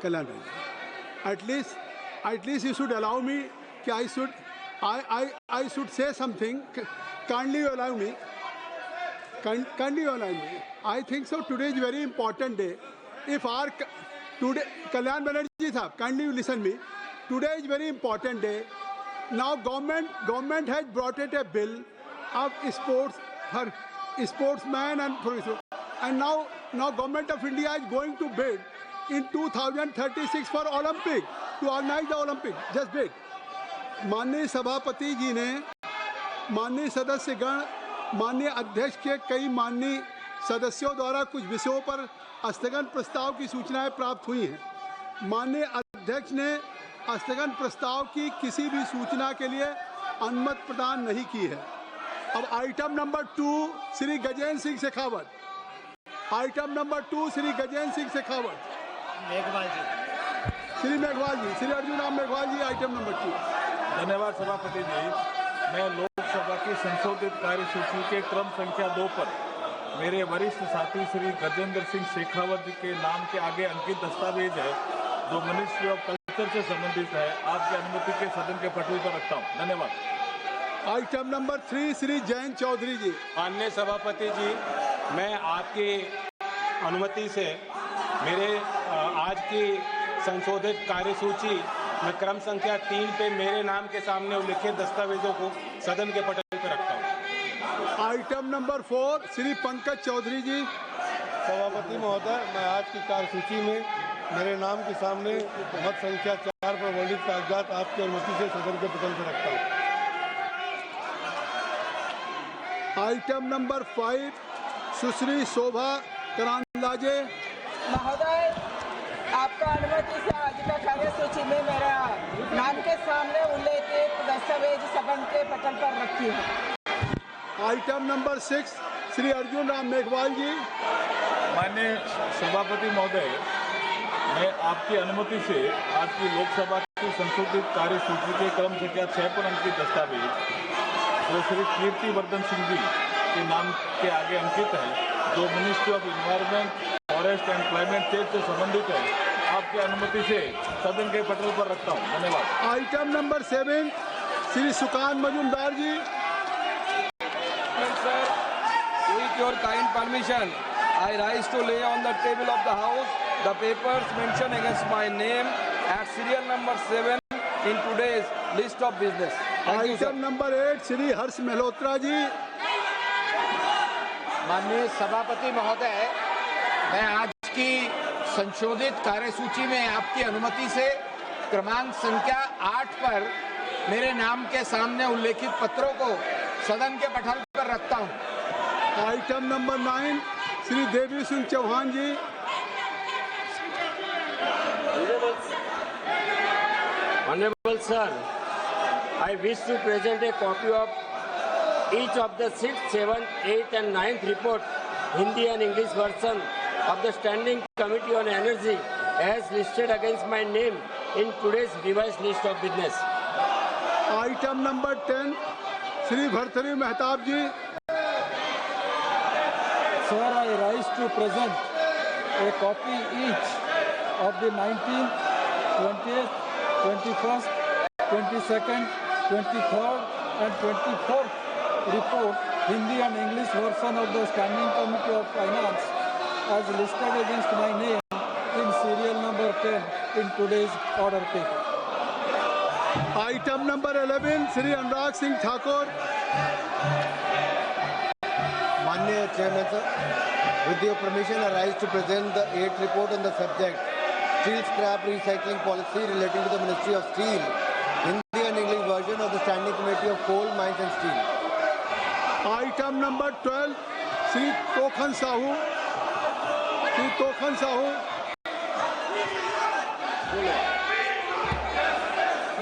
कल्याण भाई, at least you should allow me. I should say something. Kindly allow me. Kindly allow me. I think so. Today is very important day. If our today, Kalyan Banerjee sahab, kindly listen me. Today is very important day. Now government has brought it a bill of sports for sportsmen and now government of India is going to bid in 2036 for Olympic, to organize the Olympic. Just wait. माननीय सभापति जी ने, माननीय सदस्यगण, माननीय अध्यक्ष के कई माननीय सदस्यों द्वारा कुछ विषयों पर स्थगन प्रस्ताव की सूचनाएं प्राप्त हुई हैं। माननीय अध्यक्ष ने स्थगन प्रस्ताव की किसी भी सूचना के लिए अनुमति प्रदान नहीं की है। अब item number 2 Shri Gajendra Singh Shekhawat, item number 2 Shri Gajendra Singh Shekhawat, Meghwal ji, Shri Meghwal ji, Shri Arjun Ram Meghwal ji, item number 2। धन्यवाद सभापति जी। मैं लोकसभा की संशोधित कार्यसूची के क्रम संख्या 2 पर मेरे वरिष्ठ साथी श्री गजेंद्र सिंह शेखावत जी के नाम के आगे अंकित दस्तावेज है जो मिनिस्ट्री ऑफ कल्चर से संबंधित है, आपकी अनुमति के सदन के पटल पर रखता हूँ। धन्यवाद। आइटम नंबर 3 श्री जयंत चौधरी जी। माननीय सभापति जी, मैं आपकी अनुमति से मेरे आज की संशोधित कार्यसूची में क्रम संख्या 3 पे मेरे नाम के सामने उल्लिखित दस्तावेजों को सदन के पटल पर रखता हूँ। आइटम नंबर 4 श्री पंकज चौधरी जी। सभापति महोदय, मैं आज की कार्यसूची में मेरे नाम के सामने मत संख्या 4 पर वर्णित कागजात आपकी अनुमति से सदन के पटल पर रखता हूँ। आइटम नंबर 5 सुश्री शोभा करांदाजे। महोदय, आपका अनुमति से आज का कार्यसूची में मेरा नाम के सामने उल्लेखित दस्तावेज सदन के पटल पर रखी है। आइटम नंबर 6 श्री अर्जुन राम मेघवाल जी। माननीय सभापति महोदय, मैं आपकी अनुमति से आज की लोकसभा की संशोधित कार्यसूची के क्रम संख्या 6 पर अंकित दस्तावेज जो श्री कीर्तिवर्धन सिंह जी के नाम के आगे अंकित है, जो ministry of environment, forest and climate change से संबंधित है, आपकी अनुमति से सदन के पटल पर रखता हूँ। धन्यवाद। Item number 7 Shri Sukanta Majumdar ji. Sir, with your kind permission, I rise to lay on the table of the House the papers mentioned against my name at serial number 7 in today's list of business. Thank you, sir. Item number 8 Shri Harsh Malhotra ji. माननीय सभापति महोदय, मैं आज की संशोधित कार्यसूची में आपकी अनुमति से क्रमांक संख्या 8 पर मेरे नाम के सामने उल्लेखित पत्रों को सदन के पटल पर रखता हूं। Item number 9 Shri Devi Singh Chauhan ji. Honorable sir, I wish to present a copy of each of the 6th, 7th, 8th and 9th report, Hindi and English version of the Standing Committee on Energy as listed against my name in today's revised list of business. Item number 10 Shri Bhartruhari Mahtab ji. Sir, I rise to present a copy each of the 19th, 20th, 21st, 22nd, 23rd and 24th report, Hindi and English version of the Standing Committee of Finance as listed against my name in serial number 10 in today's order paper. Item number 11 Shri Anurag Singh Thakur. माननीय chairman sir, with your permission, I rise to present the 8th report on the subject Steel Scrap Recycling Policy relating to the Ministry of Steel, Hindi and English version of the Standing Committee of Coal, Mines and Steel. Item number 12 Shri Tokhan Sahu. Shri Tokhan Sahu.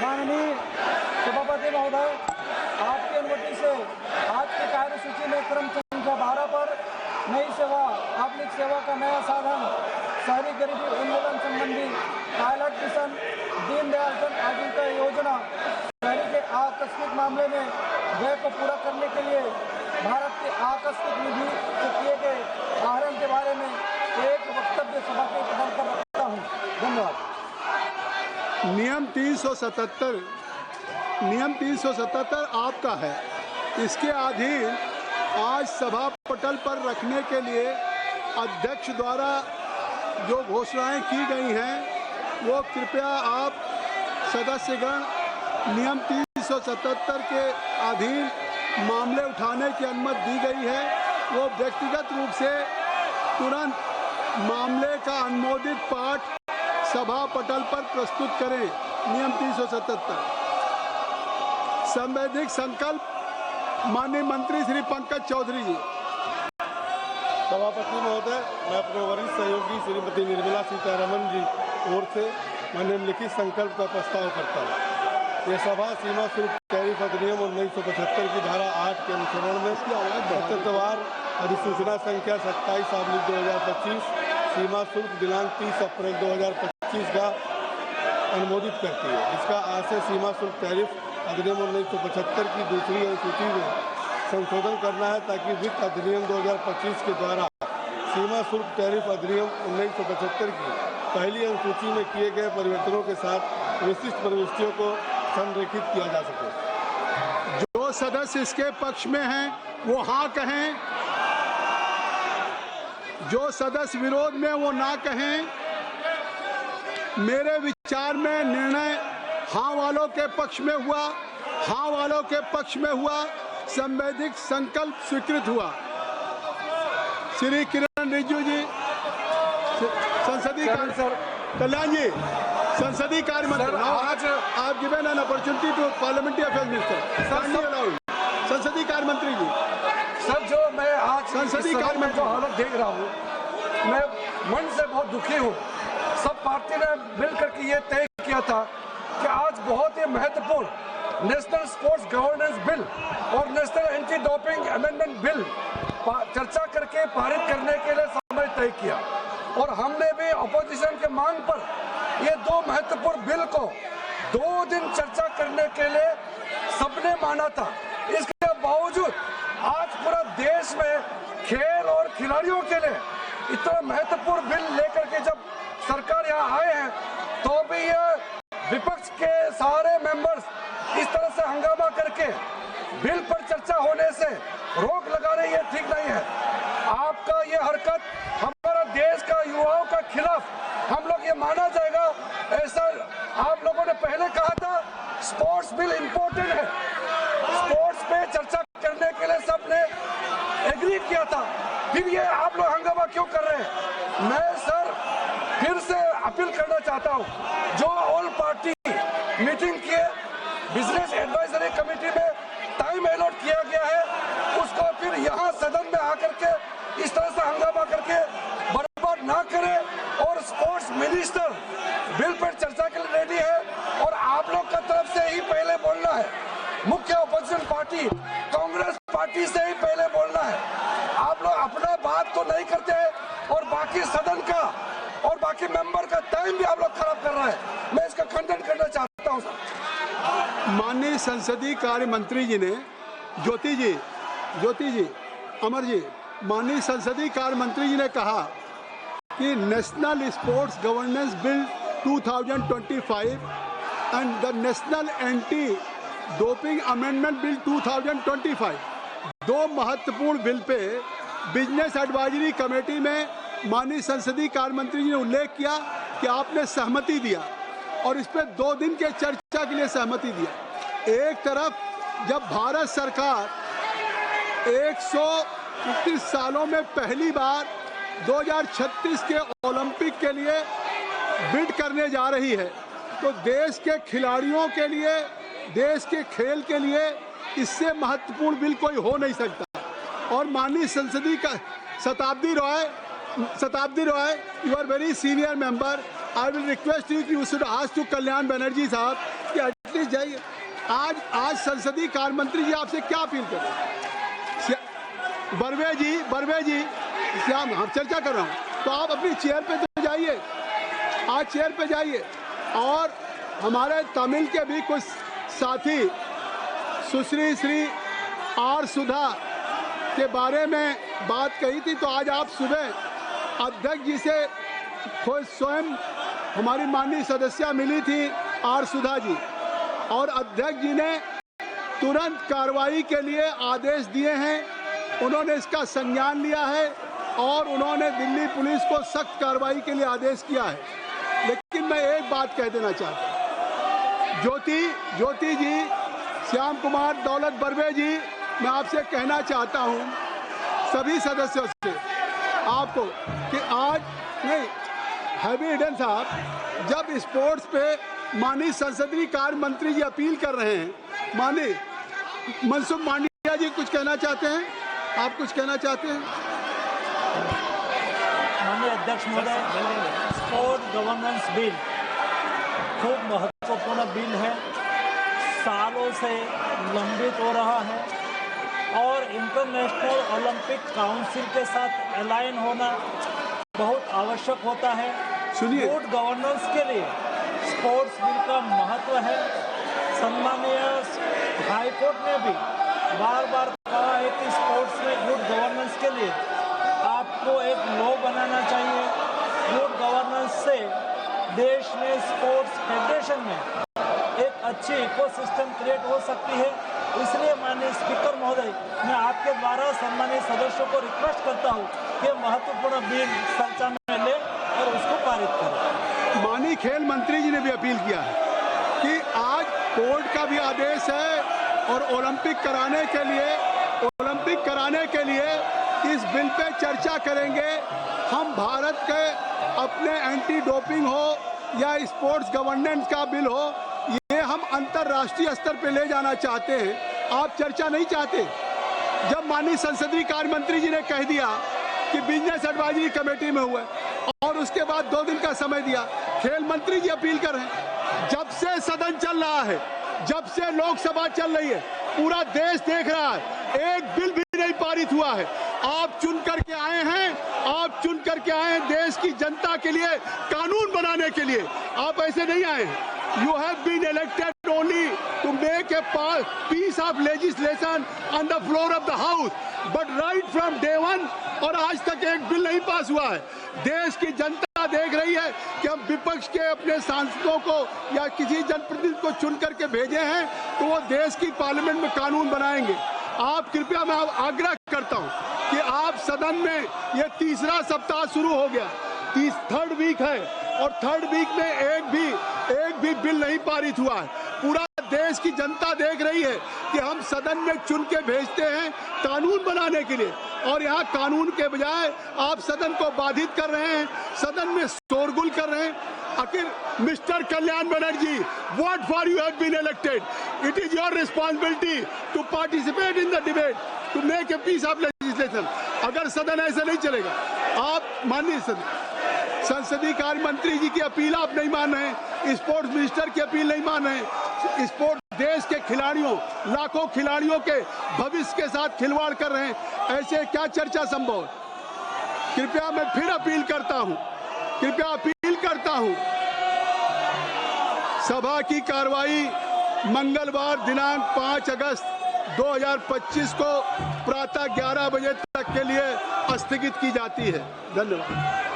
माननीय सभापति महोदय, आपकी अनुमति से आज की कार्यसूची में क्रम संख्या 12 पर नई सेवा, पब्लिक सेवा का नया साधन, शहरी गरीबी उन्मूलन संबंधी पायलट मिशन, दीनदयाल जन आजीविका योजना, शहरी के आकस्मिक मामले में व्यय को पूरा करने के लिए भारत के आकस्मिक निधि से किए गए आहरण के बारे में एक वक्तव्य सभा के पटल पर रखता हूँ। धन्यवाद। नियम 377 आपका है। इसके अधीन आज सभा पटल पर रखने के लिए अध्यक्ष द्वारा जो घोषणाएं की गई हैं वो कृपया आप सदस्यगण नियम 377 के अधीन मामले उठाने की अनुमति दी गई है, वो व्यक्तिगत रूप से तुरंत मामले का अनुमोदित पाठ सभा पटल पर प्रस्तुत करें। नियम 377 संवैधानिक संकल्प माननीय मंत्री श्री पंकज चौधरी जी। सभापति महोदय, मैं अपने वरिष्ठ सहयोगी श्रीमती निर्मला सीतारमण जी ओर से निम्नलिखित संकल्प का प्रस्ताव करता हूँ। ये सभा सीमा शुल्क टैरिफ अधिनियम 1975 की धारा 8 के अनुसरण में तत्वार अधिसूचना संख्या 27/2025 सीमा शुल्क दिनांक 30 अप्रैल 2025 का अनुमोदित करती है, जिसका आशय सीमा शुल्क टैरिफ अधिनियम 1975 की दूसरी अनुसूची में संशोधन करना है, ताकि वित्त अधिनियम 2025 के द्वारा सीमा शुल्क टैरिफ अधिनियम 1975 की पहली अनुसूची में किए गए परिवर्तनों के साथ विशिष्ट प्रविष्टियों को संरेखित किया जा सके। जो सदस्य इसके पक्ष में हैं वो हाँ कहें, जो सदस्य विरोध में वो ना कहें। मेरे विचार में निर्णय हाँ वालों के पक्ष में हुआ, हाँ वालों के पक्ष में हुआ, संवैधानिक संकल्प स्वीकृत हुआ। श्री किरण रिजिजू जी, संसदीय कल्याण जी, संसदीय कार्य मंत्री। आज आप given an opportunity to parliamentary affairs minister, संसदीय कार्य मंत्री जी। सर, जो मैं आज संसदीय कार्य में जो हालत देख रहा हूँ, मैं मन से बहुत दुखी हूँ। सब पार्टी ने मिलकर के ये तय किया था कि आज बहुत ही महत्वपूर्ण नेशनल स्पोर्ट्स गवर्नेंस बिल और national anti doping amendment bill चर्चा करके पारित करने के लिए समय तय किया, और हमने भी अपोजिशन के मांग पर ये दो महत्वपूर्ण बिल को 2 दिन चर्चा करने के लिए सबने माना था। इसके बावजूद आज पूरा देश में खेल और खिलाड़ियों के लिए इतना महत्वपूर्ण बिल लेकर के जब सरकार यहाँ आए हैं, तो भी ये विपक्ष के सारे मेंबर्स इस तरह से हंगामा करके बिल पर चर्चा होने से रोक लगा रहे, ये ठीक नहीं है। आपका ये हरकत हमारा देश का युवाओं का खिलाफ हम लोग ये माना जाएगा। ऐसा आप लोगों ने पहले कहा था स्पोर्ट्स बिल इम्पोर्टेंट है, स्पोर्ट्स पे चर्चा करने के लिए सबने एग्री किया था, फिर ये आप लोग हंगामा क्यों कर रहे हैं? मैं सर फिर से अपील करना चाहता हूँ, जो ऑल पार्टी मीटिंग किए बिजनेस एडवाइजरी कमेटी में टाइम अलॉट किया गया है, उसको फिर यहाँ सदन में आकर के इस तरह से हंगामा करके बर्बाद ना करे। और स्पोर्ट्स मिनिस्टर बिल पर चर्चा के लिए रेडी है, और आप लोग का तरफ से ही पहले बोलना है, मुख्य अपोजिशन पार्टी कांग्रेस पार्टी से ही पहले बोलना है। आप लोग अपना बात तो नहीं करते हैं, और बाकी सदन का और बाकी मेंबर का टाइम भी आप लोग खराब कर रहा है। मैं इसका खंडन करना चाहता हूं सर। माननीय संसदीय कार्य मंत्री जी ने, ज्योति जी, अमर जी, माननीय संसदीय कार्य मंत्री जी ने कहा कि national sports governance bill 2025 and the national anti doping amendment bill 2025 दो महत्वपूर्ण bill pay business advisory committee में माननीय संसदीय कार्य मंत्री जी ने उल्लेख किया कि आपने सहमति दिया, और इस पे 2 दिन के चर्चा के लिए सहमति दिया। एक तरफ जब भारत सरकार 129 सालों में पहली बार 2036 के ओलंपिक के लिए बिड करने जा रही है, तो देश के खिलाड़ियों के लिए, देश के खेल के लिए इससे महत्वपूर्ण बिल कोई हो नहीं सकता। और माननीय संसदीय का Shatabdi Roy, you are very senior member, I will request you should ask to Kalyan Banerjee साहब कि एटलीस्ट जाइए। आज संसदीय कार्य मंत्री जी आपसे क्या अपील करें? बर्वे जी, श्याम, हम चर्चा कर रहा हूँ, तो आप अपनी चेयर पे तो जाइए, आज चेयर पे जाइए। और हमारे तमिल के भी कुछ साथी सुश्री श्री आर सुधा के बारे में बात कही थी, तो आज आप सुबह अध्यक्ष जी से खुद स्वयं हमारी माननीय सदस्या मिली थी आर सुधा जी, और अध्यक्ष जी ने तुरंत कार्रवाई के लिए आदेश दिए हैं। उन्होंने इसका संज्ञान लिया है और उन्होंने दिल्ली पुलिस को सख्त कार्रवाई के लिए आदेश किया है। लेकिन मैं एक बात कह देना चाहता हूँ, ज्योति जी, श्याम कुमार, दौलत बर्वे जी, मैं आपसे कहना चाहता हूँ सभी सदस्यों से आपको कि आज नहीं, हैवी हिडन साहब जब स्पोर्ट्स पे माननीय संसदीय कार्य मंत्री जी अपील कर रहे हैं, माननीय मनसुख मांडविया जी कुछ कहना चाहते हैं? आप कुछ कहना चाहते हैं? माननीय अध्यक्ष महोदय, स्पोर्ट गवर्नेंस बिल खूब महत्वपूर्ण बिल है, सालों से लंबित हो रहा है और इंटरनेशनल ओलंपिक काउंसिल के साथ अलाइन होना बहुत आवश्यक होता है। सुनिए, गुड गवर्नेंस के लिए स्पोर्ट्स बिल का महत्व है। सम्मानीय हाई कोर्ट ने भी बार बार कहा है कि स्पोर्ट्स में गुड गवर्नेंस के लिए आपको एक लॉ बनाना चाहिए। गुड गवर्नेंस से देश में स्पोर्ट्स फेडरेशन में एक अच्छी इकोसिस्टम क्रिएट हो सकती है। इसलिए माननीय स्पीकर महोदय, मैं आपके द्वारा सम्मानित सदस्यों को रिक्वेस्ट करता हूं कि महत्वपूर्ण बिल चर्चा में ले और उसको पारित करें। माननीय खेल मंत्री जी ने भी अपील किया है कि आज कोर्ट का भी आदेश है और ओलंपिक कराने के लिए इस बिल पे चर्चा करेंगे। हम भारत के अपने एंटी डोपिंग हो या स्पोर्ट्स गवर्नेंस का बिल हो, ये हम अंतर्राष्ट्रीय स्तर पे ले जाना चाहते हैं। आप चर्चा नहीं चाहते? जब माननीय संसदीय कार्य मंत्री जी ने कह दिया कि बिजनेस एडवाइजरी कमेटी में हुआ और उसके बाद 2 दिन का समय दिया, खेल मंत्री जी अपील कर रहे हैं। जब से सदन चल रहा है, जब से लोकसभा चल रही है, पूरा देश देख रहा है, एक बिल भी नहीं पारित हुआ है। आप चुन करके आए हैं देश की जनता के लिए कानून बनाने के लिए। आप ऐसे नहीं आए हैं। You have been elected only to make a piece of legislation on the floor of the house, but right from day one और आज तक एक बिल नहीं पास हुआ है। देश की जनता देख रही है कि हम विपक्ष के अपने सांसदों को या किसी जनप्रतिनिधि को चुन करके भेजे हैं तो वो देश की पार्लियामेंट में कानून बनाएंगे। आप कृपया, मैं आग्रह करता हूं कि आप सदन में ये तीसरा सप्ताह शुरू हो गया, थर्ड वीक है और थर्ड वीक में एक भी बिल नहीं पारित हुआ है। पूरा देश की जनता देख रही है कि हम सदन में चुन के भेजते हैं कानून बनाने के लिए, और यहाँ कानून के बजाय आप सदन को बाधित कर रहे हैं, सदन में शोरगुल कर रहे हैं। आखिर mister Kalyan Banerjee, what for you have been elected? It is your responsibility to participate in the debate, to make a piece of legislation. अगर सदन ऐसा नहीं चलेगा, आप माननीय संसदीय कार्य मंत्री जी की अपील आप नहीं मान रहे हैं, स्पोर्ट्स मिनिस्टर की अपील नहीं मान रहे हैं, स्पोर्ट्स देश के खिलाड़ियों, लाखों खिलाड़ियों के भविष्य के साथ खिलवाड़ कर रहे हैं, ऐसे क्या चर्चा संभव है? कृपया मैं फिर अपील करता हूं, सभा की कार्रवाई मंगलवार दिनांक 5 अगस्त 2025 को प्रातः 11 बजे तक के लिए स्थगित की जाती है। धन्यवाद।